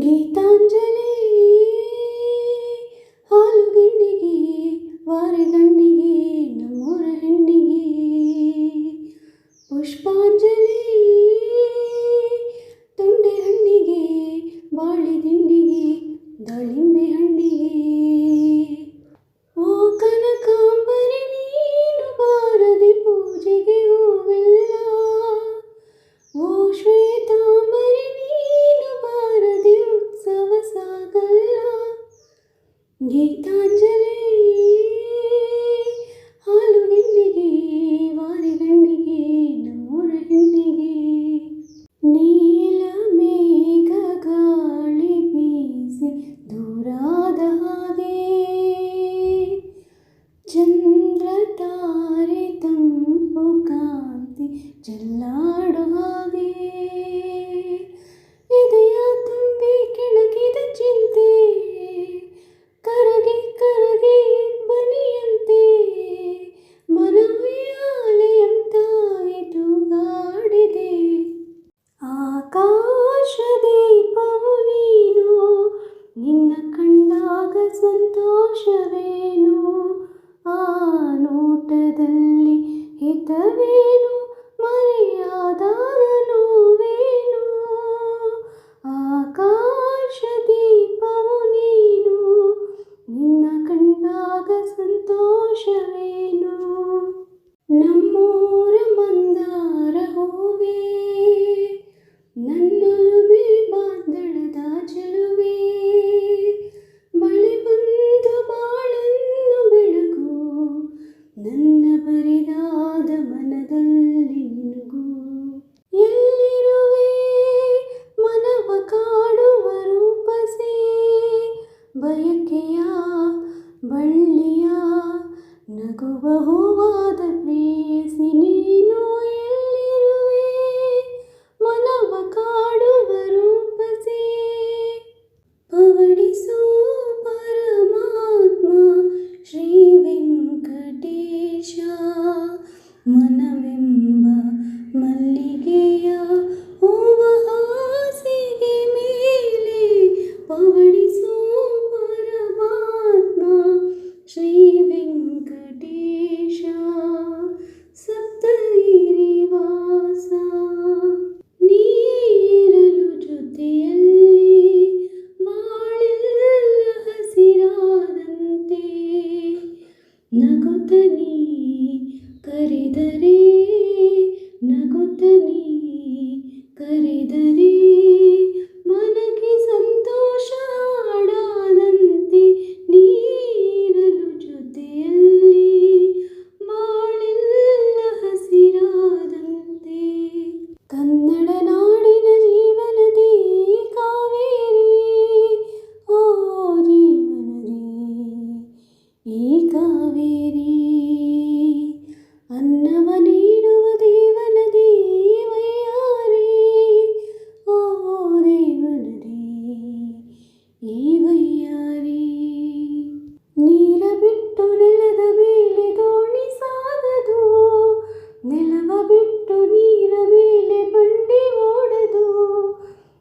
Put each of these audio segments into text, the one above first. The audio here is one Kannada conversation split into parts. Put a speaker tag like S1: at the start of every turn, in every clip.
S1: ಗೀತಾಂಜಲಿ ಹಾಲುಗಿಣ್ಣಿಗೆ ವಾರೆಗಣ್ಣಿಗೆ ನಮ್ಮೂರ ಹೆಣ್ಣಿಗೆ ಪುಷ್ಪಾಂಜಲಿ ತೊಂಡೆ ಹಣ್ಣಿಗೆ ಬಾಳೆ ದಿಂಡಿಗೆ ದಾಳಿಂಬೆ ಹಣ್ಣಿಗೆ ಓ ಕನಕಾಂಬರಿ ನೀನು ಬಾರದೆ ಪೂಜೆಗೆ ಹೂವೆಲ್ಲ ಓ ಶ್ವೇತಾಂಬರಿ ನೀನು ಬಾರದೆ ಉತ್ಸವ ಸಾಗಲ್ಲ ಗೀತಾಂಜಲಿ ಹಾಲುಗಿಣ್ಣಿಗೆ ವಾರೆಗಣ್ಣಿಗೆ ನಮ್ಮೂರ ಹೆಣ್ಣಿಗೆ ನೀಲ ಮೇಘ ಗಾಳಿ ಬೀಸಿ ದೂರಾದ ಹಾಗೆ ಚಂದ್ರ ತಾರೆ ತಂಪು ಕಾಂತಿ ಚೆಲ್ಲಾಡೋ ಹಾಗೆ ಇದೆಯ ತುಂಬಿ ಕೆಣಕಿದ ಚಿಂತೆ ಕರಗಿ ಕರಗಿ ಬನಿಯಂತೆ ಮನವಿಯಾಲೆಯಂತಾಯಿತು ಗಾಡಿದೆ ಆಕಾಶ ದೀಪವು ನೀನು ನಿನ್ನ ಕಂಡಾಗ ಸಂತೋಷವೇನು ಆ ನೋಟದಲ್ಲಿ ಹಿತವೇನು ಮರೆಯಾದಾಗ ನೋವೇನು ಆಕಾಶ ದೀಪವು ನೀನು ನಿನ್ನ ಕಂಡಾಗ ಸಂತೋಷವೇನು ನಮ್ಮೂರ ಮಂದಾರ ಹೂವೇ ನನ್ನೊಲುಮೆ ಬಾಂಧಳದ ಚೆಲುವೆ ಬಳಿ ಬಂದು ಬಾಳನ್ನು ಬೆಳಗು ನನ್ನ ಬರಿದಾದ ಮನದಲ್ಲಿ ನಿನಗೂ ಎಲ್ಲಿರುವೆ ಮನವ ಕಾಡುವ ರೂಪಸೆ ಬಯಕೆಯ ಬಳ್ಳಿಯ ನಗುವ ಹೂವಾದ ಪ್ರೇಯಸಿ ನೀನು ಎಲ್ಲಿರುವೆ ಮನವ ಕಾಡುವ ರೂಪಸೆ ಪವಡಿಸೋ ಪರಮಾತ್ಮ ಶ್ರೀ ವೆಂಕಟೇಶ ಮನವೆಂಬ ಮಲ್ಲಿಗೆಯ ಹೂವ ಹಾಸಿಗೆ ಮೇಲೆ ಪವಡಿಸೋ ಪರಮಾತ್ಮ ಶ್ರೀ ವೆಂಕಟೇಶ ಸಪ್ತಗಿರಿ ವಾಸ ನೀರಲು ಜೊತೆಯಲ್ಲಿ ಬಾಳೆಲ್ಲ ಹಸಿರಾದಂತೆ ನಗುತ್ತ ನೀ ಕರೆದರೆ ನಗುತ್ತ ನೀ ಕರೆದರೆ ಮನಕ್ಕೆ ಸಂತೋಷ ಆಡಾದಂತೆ ನೀರಲು ಜೊತೆಯಲ್ಲಿ ಬಾಳೆಲ್ಲ ಹಸಿರಾದಂತೆ ಕನ್ನಡ ನಾಡಿನ ಜೀವನದಿ ಕಾವೇರಿ ಓ ಜೀವನದಿ ಈ ಕಾವೇರಿ ಅನ್ನವ ನೀಡುವ ದೇವನದಿ ವೈಯಾರಿ ಓ ದೇವನದಿ ಈ ವೈಯಾರಿ ನೀರ ಬಿಟ್ಟು ನೆಲದ ಮೇಲೆ ದೋಣಿ ಸಾಗದು ನೆಲವ ಬಿಟ್ಟು ನೀರ ಮೇಲೆ ಬಂಡಿ ಓಡದು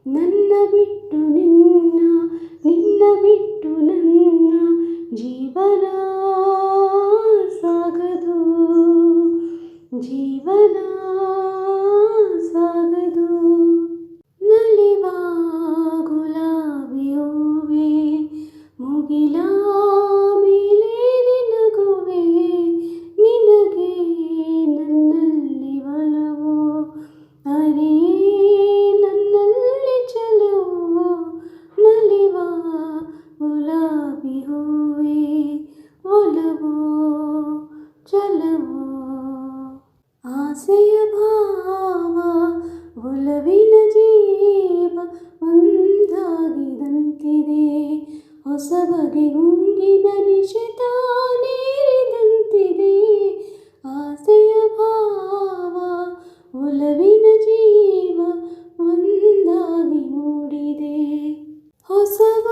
S1: ನನ್ನ ಬಿಟ್ಟು ನಿನ್ನ ನಿನ್ನ ಬಿಟ್ಟು ನನ್ನ ಜೀವನ ಸಾಗದು ಜೀವನ ಸಾಗದು ನಲಿವ ಗುಲಾಬಿ ಹೂವೆ ಮುಗಿಲ ಮೇಲೆ ನಗುವೆ ನಿನಗೆ ನನ್ನಲ್ಲಿ ಒಲವು ಅರಿಯೇ ನನ್ನಲ್ಲಿ ಚಲವು ನಲಿವ ಗುಲಾಬಿ ಹೂವೆ ಒಲವು ಚಲವು ಆಸೆಯ ಭಾವ ಒಲವಿನ ಜೀವ ಒಂದಾಗಿದಂತಿದೆ ಹೊಸ ಬಗೆ ಗುಂಗಿನ ನಿಶಿತ ನೀರಿದಂತಿದೆ ಆಸೆಯ ಭಾವ ಒಲವಿನ ಜೀವ ಒಂದಾಗಿ ಮೂಡಿದೆ ಹೊಸವ